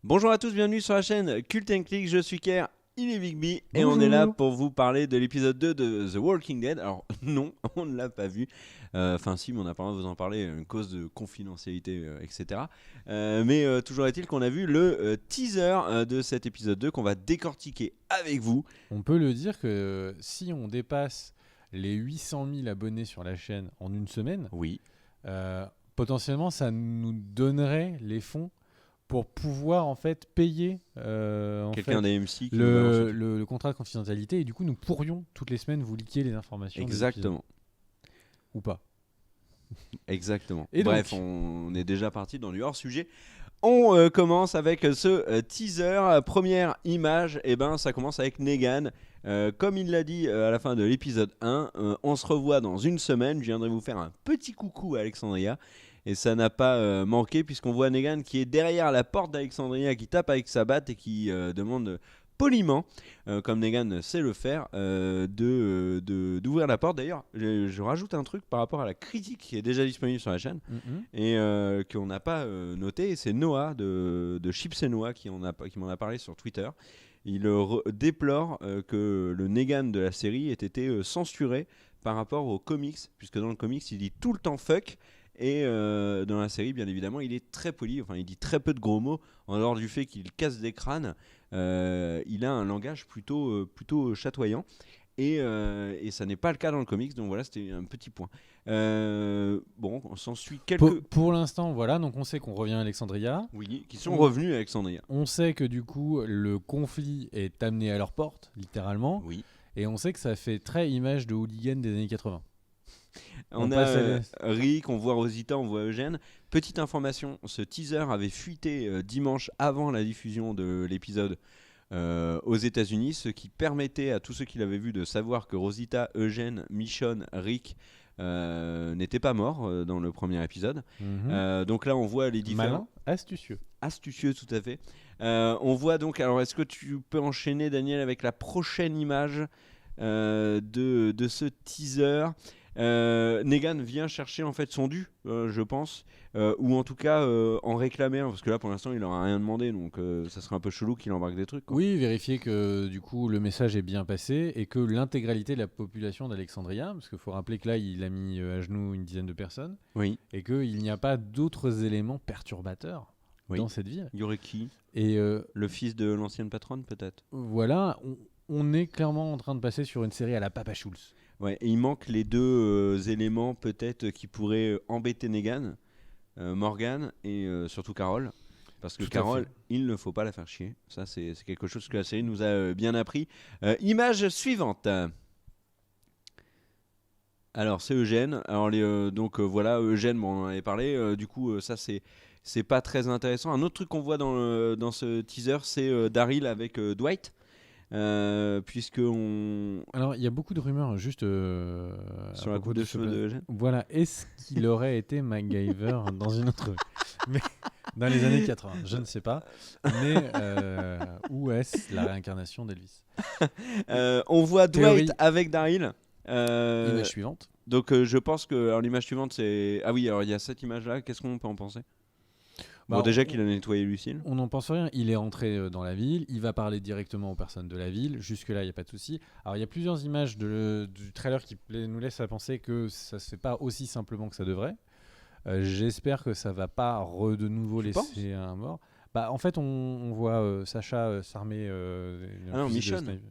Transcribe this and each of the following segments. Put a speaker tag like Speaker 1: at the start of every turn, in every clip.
Speaker 1: Bonjour à tous, bienvenue sur la chaîne Cult & Click, je suis Kerr, il est Bigby et on
Speaker 2: Bonjour.
Speaker 1: est là pour vous parler de l'épisode 2 de The Walking Dead. Alors non, on ne l'a pas vu, enfin si, mais on n'a pas le droit de vous en parler, une cause de confidentialité, etc. Mais toujours est-il qu'on a vu le teaser de cet épisode 2 qu'on va décortiquer avec vous.
Speaker 2: On peut le dire que si on dépasse les 800 000 abonnés sur la chaîne en une semaine,
Speaker 1: Oui,
Speaker 2: potentiellement ça nous donnerait les fonds pour pouvoir en fait payer
Speaker 1: quelqu'un d'AMC qui nous balance le truc.
Speaker 2: le contrat de confidentialité et du coup nous pourrions toutes les semaines vous liquer les informations des épisodes.
Speaker 1: Exactement.
Speaker 2: Ou pas.
Speaker 1: Exactement.
Speaker 2: Et
Speaker 1: Bref,
Speaker 2: donc
Speaker 1: on est déjà parti dans du hors-sujet. On commence avec ce teaser. Première image, et ben, ça commence avec Negan. Comme il l'a dit à la fin de l'épisode 1, on se revoit dans une semaine. Je viendrai vous faire un petit coucou à Alexandria. Et ça n'a pas manqué puisqu'on voit Negan qui est derrière la porte d'Alexandria, qui tape avec sa batte et qui demande poliment, comme Negan sait le faire, d'ouvrir la porte. D'ailleurs, je rajoute un truc par rapport à la critique qui est déjà disponible sur la chaîne et qu'on n'a pas noté. C'est Noah de Chips et Noah qui m'en a parlé sur Twitter. Il déplore que le Negan de la série ait été censuré par rapport aux comics, puisque dans le comics il dit tout le temps fuck. Et dans la série, bien évidemment, il est très poli, enfin il dit très peu de gros mots, en dehors du fait qu'il casse des crânes. Il a un langage plutôt chatoyant. Et ça n'est pas le cas dans le comics, donc voilà, c'était un petit point. Bon, on s'en suit quelques...
Speaker 2: pour l'instant, voilà, donc on sait qu'on revient à Alexandria.
Speaker 1: Oui, qui sont revenus à Alexandria.
Speaker 2: On sait que du coup le conflit est amené à leur porte, littéralement.
Speaker 1: Oui.
Speaker 2: Et on sait que ça fait très image de hooligan des années 80.
Speaker 1: On a Rick, on voit Rosita, on voit Eugène. Petite information, ce teaser avait fuité dimanche avant la diffusion de l'épisode aux États-Unis, ce qui permettait à tous ceux qui l'avaient vu de savoir que Rosita, Eugène, Michonne, Rick n'étaient pas morts dans le premier épisode. Donc là, on voit les différents.
Speaker 2: Malin, astucieux.
Speaker 1: Astucieux, tout à fait. On voit donc. Alors, est-ce que tu peux enchaîner, Daniel, avec la prochaine image de ce teaser? Negan vient chercher en fait son dû, je pense, ou en tout cas en réclamer un, parce que là pour l'instant il leur a rien demandé, donc ça serait un peu chelou qu'il embarque des trucs, quoi.
Speaker 2: Oui, vérifier que du coup le message est bien passé et que l'intégralité de la population d'Alexandria, parce qu'il faut rappeler que là il a mis à genoux une dizaine de personnes,
Speaker 1: Oui.
Speaker 2: et qu'il n'y a pas d'autres éléments perturbateurs dans cette ville.
Speaker 1: Il y aurait qui?
Speaker 2: Et
Speaker 1: le fils de l'ancienne patronne, peut-être.
Speaker 2: Voilà, on est clairement en train de passer sur une série à la Papa Schulz.
Speaker 1: Ouais, et il manque les deux éléments peut-être qui pourraient embêter Negan, Morgan et surtout Carol. Parce que Carol, il ne faut pas la faire chier. Ça, c'est quelque chose que la série nous a bien appris. Image suivante. Alors, c'est Eugène. Alors, donc voilà, Eugène, bon, on en avait parlé. Du coup, ça, c'est pas très intéressant. Un autre truc qu'on voit dans ce teaser, c'est Daryl avec Dwight. Puisque on...
Speaker 2: Alors, il y a beaucoup de rumeurs juste
Speaker 1: sur la coupe de cheveux de Eugène.
Speaker 2: Voilà, est-ce qu'il aurait été MacGyver dans une autre... Mais dans les années 80, je ne sais pas. Mais où est-ce la réincarnation d'Elvis?
Speaker 1: On voit Dwight avec Daryl.
Speaker 2: Image suivante.
Speaker 1: Donc je pense que alors, l'image suivante c'est... Ah oui, alors il y a cette image-là, qu'est-ce qu'on peut en penser? Bon, déjà qu'il a nettoyé Lucille.
Speaker 2: On n'en pense rien. Il est rentré dans la ville. Il va parler directement aux personnes de la ville. Jusque-là, il n'y a pas de souci. Alors, il y a plusieurs images du trailer qui nous laissent à penser que ça ne se fait pas aussi simplement que ça devrait. J'espère que ça ne va pas de nouveau laisser un mort. Bah, en fait, on voit Sacha s'armer.
Speaker 1: Ah non, Michonne.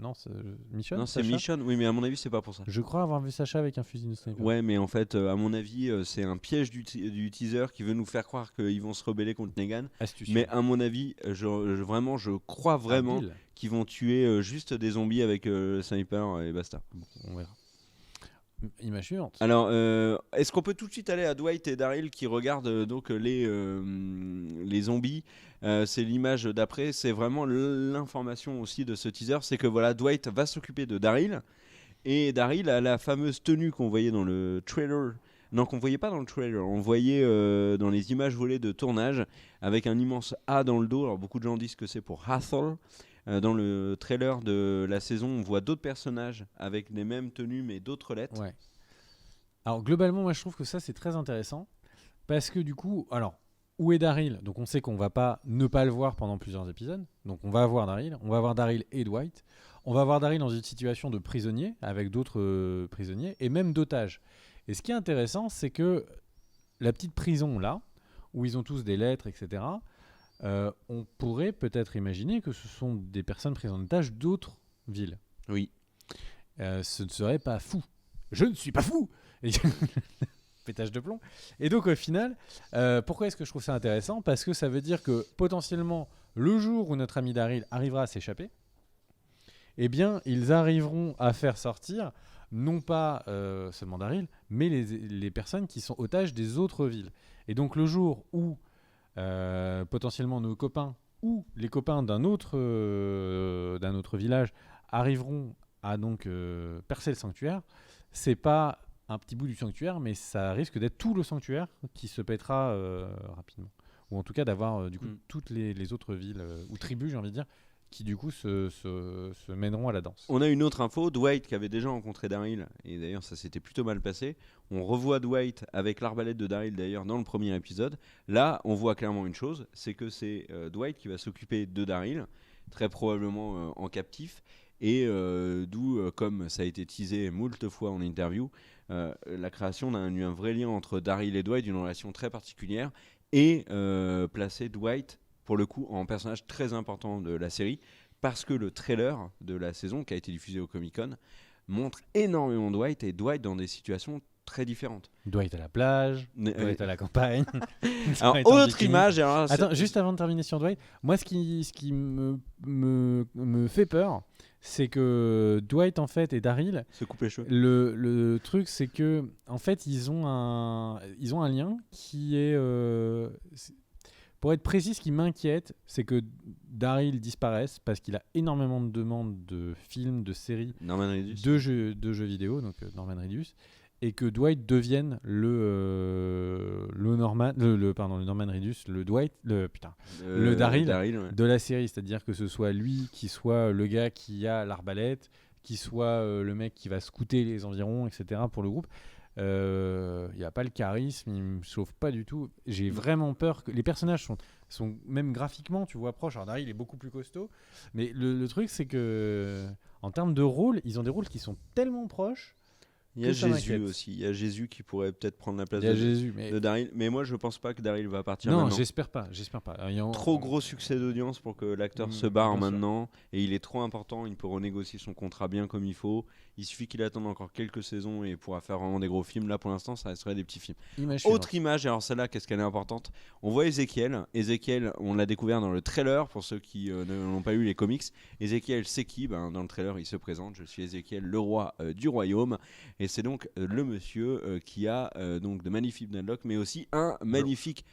Speaker 2: Non, c'est Michonne.
Speaker 1: Non, c'est Michonne. Oui, mais à mon avis, c'est pas pour ça.
Speaker 2: Je crois avoir vu Sacha avec un fusil de sniper.
Speaker 1: Ouais, mais en fait, à mon avis, c'est un piège du teaser qui veut nous faire croire qu'ils vont se rebeller contre Negan.
Speaker 2: Astucieux.
Speaker 1: Mais à mon avis, je crois vraiment qu'ils vont tuer juste des zombies avec le sniper et basta.
Speaker 2: On verra. Image suivante.
Speaker 1: Alors, est-ce qu'on peut tout de suite aller à Dwight et Daryl qui regardent donc les zombies? C'est l'image d'après, c'est vraiment l'information aussi de ce teaser, c'est que voilà, Dwight va s'occuper de Daryl, et Daryl a la fameuse tenue qu'on voyait dans le trailer. Non, qu'on voyait pas dans le trailer, on voyait dans les images volées de tournage avec un immense A dans le dos. Alors beaucoup de gens disent que c'est pour Hathor. Dans le trailer de la saison, on voit d'autres personnages avec les mêmes tenues mais d'autres lettres.
Speaker 2: Ouais. Alors globalement, moi je trouve que ça c'est très intéressant parce que du coup, alors où est Daryl. Donc on sait qu'on va pas ne pas le voir pendant plusieurs épisodes. Donc on va voir Daryl. On va voir Daryl et Dwight. On va voir Daryl dans une situation de prisonnier avec d'autres prisonniers et même d'otages. Et ce qui est intéressant, c'est que la petite prison là, où ils ont tous des lettres, etc., on pourrait peut-être imaginer que ce sont des personnes prises en otage d'autres villes.
Speaker 1: Oui.
Speaker 2: Ce ne serait pas fou. Je ne suis pas fou. Pétage de plomb. Et donc au final, pourquoi est-ce que je trouve ça intéressant ? Parce que ça veut dire que potentiellement, le jour où notre ami Daryl arrivera à s'échapper, eh bien, ils arriveront à faire sortir non pas seulement Daryl, mais les personnes qui sont otages des autres villes. Et donc le jour où potentiellement nos copains ou les copains d'un autre village arriveront à donc percer le sanctuaire, c'est pas un petit bout du sanctuaire, mais ça risque d'être tout le sanctuaire qui se pètera rapidement. Ou en tout cas d'avoir du coup toutes les autres villes ou tribus, j'ai envie de dire, qui du coup se mèneront à la danse.
Speaker 1: On a une autre info, Dwight qui avait déjà rencontré Daryl, et d'ailleurs ça s'était plutôt mal passé. On revoit Dwight avec l'arbalète de Daryl d'ailleurs dans le premier épisode. Là, on voit clairement une chose, c'est que c'est Dwight qui va s'occuper de Daryl, très probablement en captif, et d'où, comme ça a été teasé moult fois en interview, la création d'un vrai lien entre Daryl et Dwight, d'une relation très particulière, et placer Dwight pour le coup en personnage très important de la série, parce que le trailer de la saison qui a été diffusé au Comic-Con montre énormément Dwight, et Dwight dans des situations très différentes.
Speaker 2: Dwight à la plage, Dwight à la campagne.
Speaker 1: Alors, autre image. Alors,
Speaker 2: attends, juste avant de terminer sur Dwight, moi ce qui me fait peur, c'est que Dwight en fait et Daryl
Speaker 1: se coupe les cheveux.
Speaker 2: Le truc c'est que en fait ils ont un lien qui est pour être précis, ce qui m'inquiète, c'est que Daryl disparaisse parce qu'il a énormément de demandes de films, de séries, de jeux vidéo, donc Norman Reedus, et que Dwight devienne le Norman Reedus, le Daryl de la série, c'est-à-dire que ce soit lui qui soit le gars qui a l'arbalète, qui soit le mec qui va scouter les environs, etc. pour le groupe. Il a pas le charisme, il me chauffe pas du tout. J'ai vraiment peur que les personnages sont même graphiquement, tu vois, proches. Alors Daryl il est beaucoup plus costaud, mais le truc c'est que en termes de rôle, ils ont des rôles qui sont tellement proches.
Speaker 1: Il y a Jésus aussi. Il y a Jésus qui pourrait peut-être prendre la place de Daryl. Mais moi, je pense pas que Daryl va partir maintenant.
Speaker 2: Non, j'espère pas.
Speaker 1: Trop gros succès d'audience pour que l'acteur se barre maintenant. Et il est trop important. Il peut renégocier son contrat bien comme il faut. Il suffit qu'il attende encore quelques saisons et il pourra faire vraiment des gros films. Là, pour l'instant, ça resterait des petits films. Autre image, alors celle-là, qu'est-ce qu'elle est importante ? On voit Ezekiel. Ezekiel, on l'a découvert dans le trailer pour ceux qui n'ont pas eu les comics. Ezekiel, c'est qui ? Dans le trailer, il se présente. Je suis Ezekiel, le roi du royaume. Et c'est donc le monsieur qui a donc de magnifiques Nunlock, mais aussi un magnifique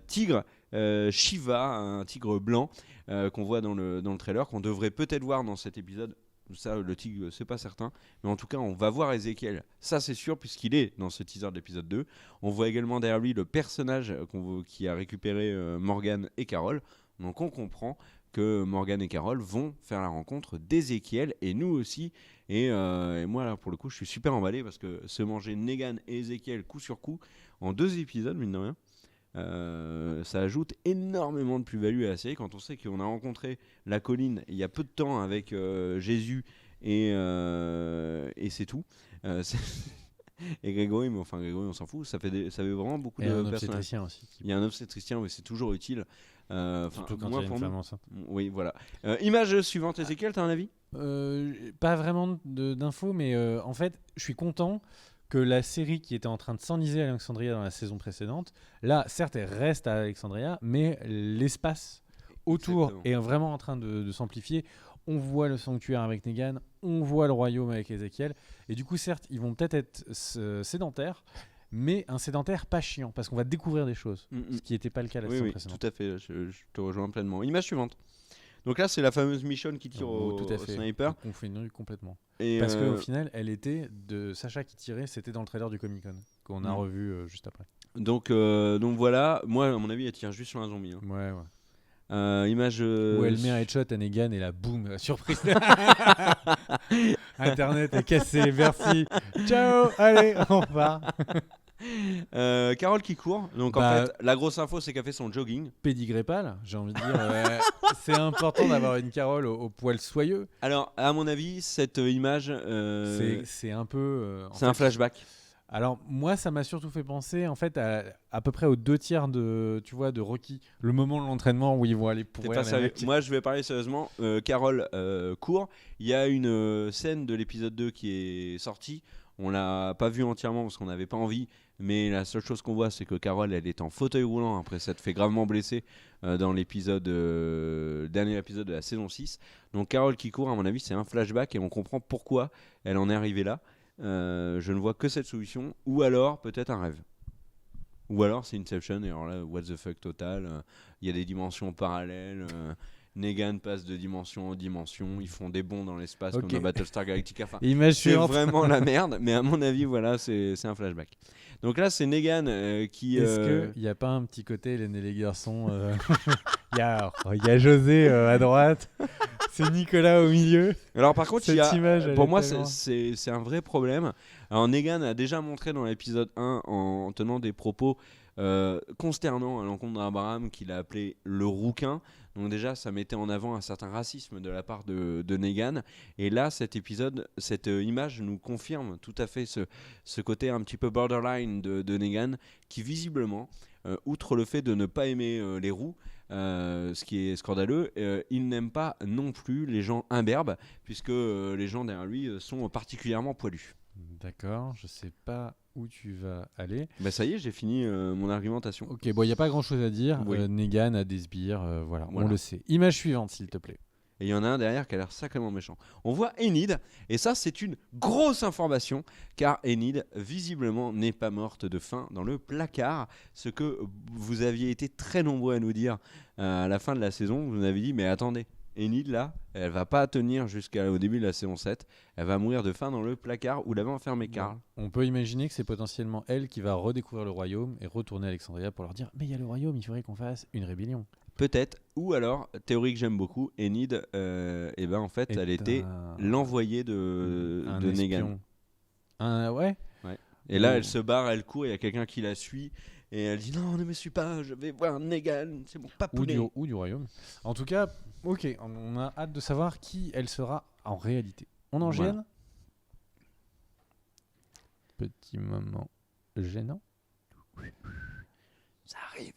Speaker 1: tigre, Shiva, un tigre blanc qu'on voit dans le trailer, qu'on devrait peut-être voir dans cet épisode. Ça, le tigre, c'est pas certain. Mais en tout cas, on va voir Ezekiel. Ça, c'est sûr, puisqu'il est dans ce teaser de l'épisode 2. On voit également derrière lui le personnage qui a récupéré Morgan et Carol. Donc, on comprend que Morgan et Carol vont faire la rencontre d'Ezekiel, et nous aussi. Et moi, là, pour le coup, je suis super emballé parce que se manger Negan et Ezekiel coup sur coup en 2 épisodes, mine de rien, ça ajoute énormément de plus-value à la série quand on sait qu'on a rencontré la colline il y a peu de temps avec Jésus et c'est tout. Et Grégory, mais enfin Grégory, on s'en fout. Ça fait vraiment beaucoup de personnages.
Speaker 2: Aussi.
Speaker 1: Il y a un obstétricien, mais c'est toujours utile.
Speaker 2: Surtout quand il y a une femme enceinte.
Speaker 1: Oui, voilà. Image suivante, Ezekiel, t'as un avis ?
Speaker 2: Pas vraiment d'infos, mais en fait, je suis content que la série qui était en train de s'enliser à Alexandria dans la saison précédente, là, certes, elle reste à Alexandria, mais l'espace autour est vraiment en train de s'amplifier. On voit le sanctuaire avec Negan, on voit le royaume avec Ezekiel, et du coup, certes, ils vont peut-être être sédentaires, mais un sédentaire pas chiant, parce qu'on va découvrir des choses, ce qui n'était pas le cas la saison précédente.
Speaker 1: Tout à fait, je te rejoins pleinement. Image suivante. Donc là, c'est la fameuse Michonne qui tire au sniper.
Speaker 2: On fait une rue complètement. Parce qu'au final, elle était de Sacha qui tirait, c'était dans le trailer du Comic-Con, qu'on a revu juste après.
Speaker 1: Donc voilà, moi, à mon avis, elle tire juste sur un zombie. Hein.
Speaker 2: Ouais.
Speaker 1: Image.
Speaker 2: Où elle met un headshot à Negan et là, boum, surprise. Internet est cassé, merci. Ciao, allez, on repart.
Speaker 1: Carole qui court. Donc en
Speaker 2: Bah,
Speaker 1: fait, la grosse info, c'est qu'elle fait son jogging.
Speaker 2: Pédigré pâle, j'ai envie de dire. C'est important d'avoir une Carole au poil soyeux.
Speaker 1: Alors, à mon avis, cette image,
Speaker 2: C'est un peu.
Speaker 1: c'est un flashback.
Speaker 2: Alors moi, ça m'a surtout fait penser en fait à peu près aux 2 tiers de, tu vois, de Rocky, le moment de l'entraînement où ils vont aller
Speaker 1: T'es
Speaker 2: pourrir
Speaker 1: pas
Speaker 2: les
Speaker 1: sérieux.
Speaker 2: mecs.
Speaker 1: Moi, je vais parler sérieusement. Carole court. Il y a une scène de l'épisode 2 qui est sortie. On l'a pas vue entièrement parce qu'on n'avait pas envie. Mais la seule chose qu'on voit, c'est que Carole, elle est en fauteuil roulant après s'être fait gravement blessée dans l'épisode dernier épisode de la saison 6. Donc Carole qui court, à mon avis, c'est un flashback et on comprend pourquoi elle en est arrivée là. Je ne vois que cette solution, ou alors peut-être un rêve. Ou alors c'est Inception, et alors là, what the fuck total. Il y a des dimensions parallèles. Negan passe de dimension en dimension. Ils font des bonds dans l'espace
Speaker 2: Ok.
Speaker 1: comme dans Battlestar Galactica. Enfin,
Speaker 2: Image
Speaker 1: c'est
Speaker 2: suivante.
Speaker 1: vraiment la merde, mais à mon avis, voilà, c'est un flashback. Donc là, c'est Negan qui.
Speaker 2: Est-ce qu'il n'y a pas un petit côté l'aîné les garçons Il y a José à droite, c'est Nicolas au milieu.
Speaker 1: Alors par contre,
Speaker 2: Cette image, elle
Speaker 1: pour
Speaker 2: est
Speaker 1: moi,
Speaker 2: tellement-
Speaker 1: c'est un vrai problème. Alors Negan a déjà montré dans l'épisode 1 en tenant des propos consternants à l'encontre d'Abraham qu'il a appelé le rouquin. Donc déjà, ça mettait en avant un certain racisme de la part de Negan. Et là, cet épisode, cette image nous confirme tout à fait ce côté un petit peu borderline de Negan qui visiblement, outre le fait de ne pas aimer les roux, ce qui est scandaleux, il n'aime pas non plus les gens imberbes, puisque les gens derrière lui sont particulièrement poilus.
Speaker 2: D'accord, je sais pas où tu vas aller.
Speaker 1: Bah ça y est, j'ai fini mon argumentation.
Speaker 2: Ok, bon, il n'y a pas grand chose à dire.
Speaker 1: Oui.
Speaker 2: Negan a des sbires, voilà,
Speaker 1: Voilà.
Speaker 2: on le sait. Image suivante, s'il te plaît.
Speaker 1: Et il y en a un derrière qui a l'air sacrément méchant. On voit Enid, et ça c'est une grosse information, car Enid visiblement n'est pas morte de faim dans le placard, ce que vous aviez été très nombreux à nous dire à la fin de la saison. Vous nous avez dit, mais attendez, Enid là, elle va pas tenir jusqu'au début de la saison 7, elle va mourir de faim dans le placard où l'avait enfermé Karl.
Speaker 2: On peut imaginer que c'est potentiellement elle qui va redécouvrir le royaume et retourner à Alexandria pour leur dire mais il y a le royaume, il faudrait qu'on fasse une rébellion.
Speaker 1: Peut-être, ou alors, théorie que j'aime beaucoup, Enid, et ben en fait, elle était l'envoyée de Negan.
Speaker 2: Ouais.
Speaker 1: Et là, elle se barre, elle court, il y a quelqu'un qui la suit, et elle dit non, ne me suis pas, je vais voir Negan, c'est mon papounet.
Speaker 2: Ou du royaume. En tout cas, ok, on a hâte de savoir qui elle sera en réalité. On enchaîne.
Speaker 1: Voilà.
Speaker 2: Petit moment gênant.
Speaker 1: Ça arrive.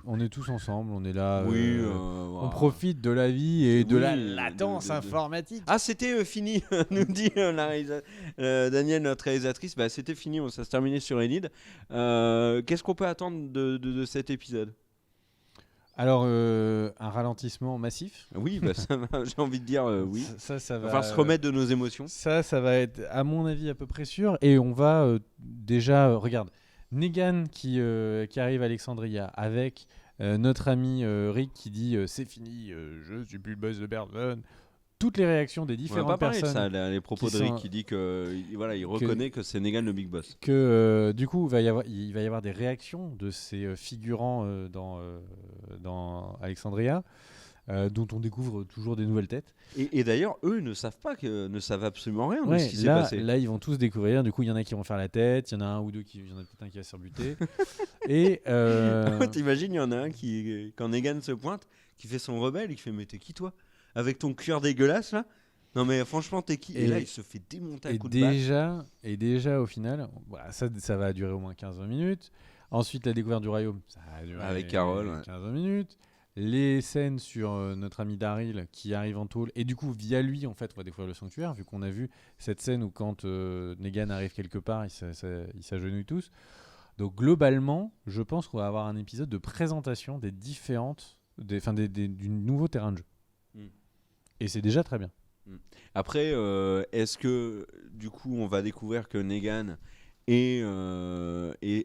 Speaker 2: On est tous ensemble, on est là.
Speaker 1: Oui,
Speaker 2: on profite de la vie et de
Speaker 1: Oui,
Speaker 2: la latence
Speaker 1: de-
Speaker 2: informatique.
Speaker 1: Ah, c'était fini, nous dit Daniel, notre réalisatrice. Bah, c'était fini, ça se terminait sur Enid. Qu'est-ce qu'on peut attendre de cet épisode?
Speaker 2: Alors, un ralentissement massif.
Speaker 1: Oui, bah, j'ai envie de dire oui.
Speaker 2: Ça
Speaker 1: Il
Speaker 2: va
Speaker 1: va falloir se remettre de nos émotions.
Speaker 2: Ça va être, à mon avis, à peu près sûr. Et on va déjà, regarde, Negan qui arrive à Alexandria avec notre ami Rick qui dit c'est fini, je suis plus le boss de Burton. Toutes les réactions des
Speaker 1: On n'a
Speaker 2: différentes
Speaker 1: pas parlé de
Speaker 2: personnes.
Speaker 1: ça, les propos
Speaker 2: qui
Speaker 1: de Rick
Speaker 2: sont-
Speaker 1: qui dit que voilà, il reconnaît que c'est Negan le big boss.
Speaker 2: Que du coup, il va y avoir des réactions de ces figurants dans Alexandria. Dont on découvre toujours des nouvelles têtes.
Speaker 1: Et d'ailleurs, eux ne savent absolument rien de ce qui s'est
Speaker 2: là,
Speaker 1: passé.
Speaker 2: là, ils vont tous découvrir. Du coup, il y en a qui vont faire la tête, il y en a un ou deux il y en a peut-être un qui va se faire buter. Et
Speaker 1: T'imagines, il y en a un qui, quand Negan se pointe, qui fait son rebelle et qui fait mais t'es qui toi? Avec ton cuir dégueulasse là? Non mais franchement t'es qui? Et là il se fait démonter à coups de batte.
Speaker 2: déjà, au final, voilà, ça va durer au moins 15-20 minutes. Ensuite, la découverte du royaume, ça va durer
Speaker 1: Avec Carole, ouais.
Speaker 2: 15-20 minutes. Les scènes sur notre ami Daryl qui arrive en tôle. Et du coup, via lui, en fait, on va découvrir le sanctuaire, vu qu'on a vu cette scène où quand Negan arrive quelque part, ils s'agenouillent tous. Donc globalement, je pense qu'on va avoir un épisode de présentation des différentes, du nouveau terrain de jeu. Et c'est déjà très bien.
Speaker 1: Après, est-ce que du coup on va découvrir que Negan est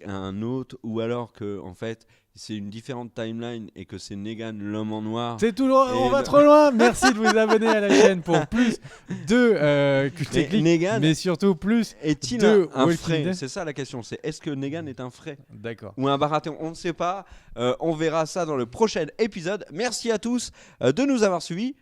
Speaker 1: un autre, ou alors que en fait c'est une différente timeline et que c'est Negan l'homme en noir?
Speaker 2: C'est tout loin,
Speaker 1: Et
Speaker 2: on va trop loin. Merci de vous abonner à la chaîne pour plus de culture
Speaker 1: Mais
Speaker 2: technique,
Speaker 1: Negan
Speaker 2: mais surtout plus
Speaker 1: est-il
Speaker 2: de
Speaker 1: un
Speaker 2: Walking
Speaker 1: frais?
Speaker 2: Dead.
Speaker 1: C'est ça la question, c'est est-ce que Negan est un frais
Speaker 2: D'accord.
Speaker 1: ou un baratheon? On ne sait pas, on verra ça dans le prochain épisode. Merci à tous de nous avoir suivis.